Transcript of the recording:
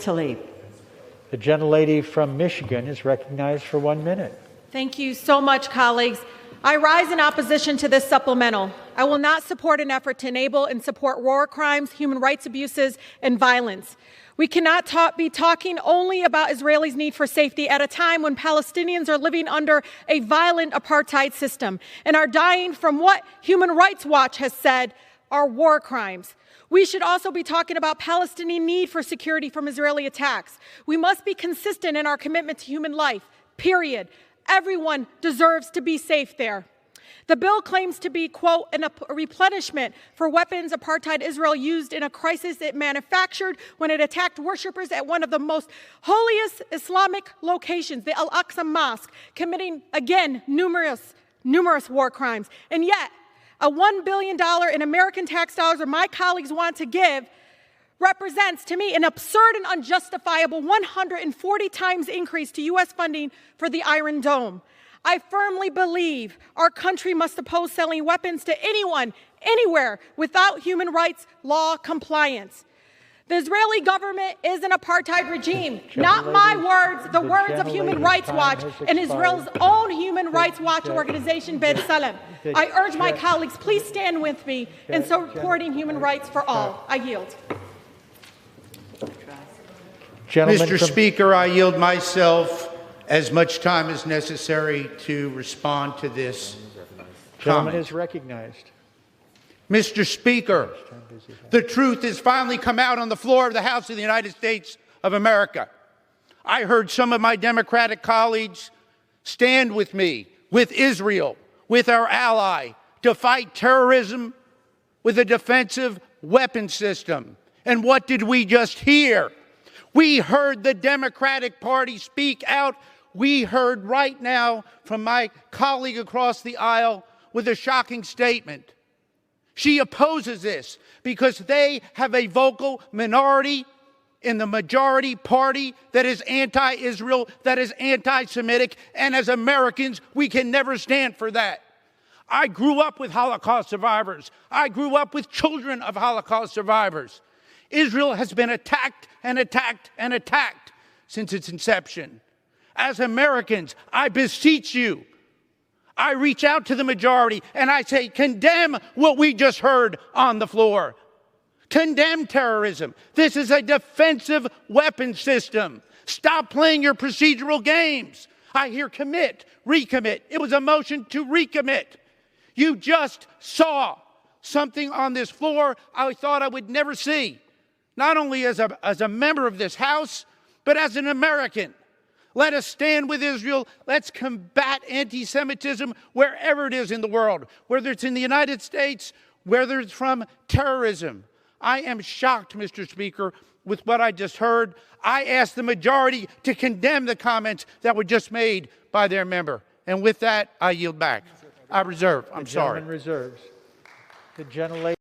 Tlaib. The gentlelady from Michigan is recognized for 1 minute. Thank you so much, colleagues. I rise in opposition to this supplemental. I will not support an effort to enable and support war crimes, human rights abuses, and violence. We cannot be talking only about Israelis' need for safety at a time when Palestinians are living under a violent apartheid system and are dying from what Human Rights Watch has said are war crimes. We should also be talking about Palestinian need for security from Israeli attacks. We must be consistent in our commitment to human life, period. Everyone deserves to be safe there. The bill claims to be, quote, a replenishment for weapons apartheid Israel used in a crisis it manufactured when it attacked worshippers at one of the most holiest Islamic locations, the Al-Aqsa Mosque, committing, again, numerous war crimes. And yet, a $1 billion in American tax dollars that my colleagues want to give represents, to me, an absurd and unjustifiable 140 times increase to U.S. funding for the Iron Dome. I firmly believe our country must oppose selling weapons to anyone, anywhere, without human rights law compliance. The Israeli government is an apartheid regime, not my words, the words of Human Rights Watch and Israel's own Human Rights Watch organization, B'Tselem. I urge my colleagues, please stand with me in supporting human rights for all. I yield. Mr. Speaker, I yield myself as much time as necessary to respond to this Gentleman comment. is recognized. Mr. Speaker, the truth has finally come out on the floor of the House of the United States of America. I heard some of my Democratic colleagues stand with me, with Israel, with our ally, to fight terrorism with a defensive weapon system. And what did we just hear? We heard the Democratic Party speak out. We heard right now from my colleague across the aisle with a shocking statement. She opposes this because they have a vocal minority in the majority party that is anti-Israel, that is anti-Semitic, and as Americans, we can never stand for that. I grew up with Holocaust survivors. I grew up with children of Holocaust survivors. Israel has been attacked and attacked and attacked since its inception. As Americans, I beseech you, I reach out to the majority and I say, condemn what we just heard on the floor. Condemn terrorism. This is a defensive weapon system. Stop playing your procedural games. I hear commit, recommit. It was a motion to recommit. You just saw something on this floor I thought I would never see, not only as a member of this House, but as an American. Let us stand with Israel. Let's combat anti-Semitism wherever it is in the world, whether it's in the United States, whether it's from terrorism. I am shocked, Mr. Speaker, with what I just heard. I ask the majority to condemn the comments that were just made by their member. And with that, I yield back. I reserve. I'm sorry. The gentleman reserves. The gentlelady.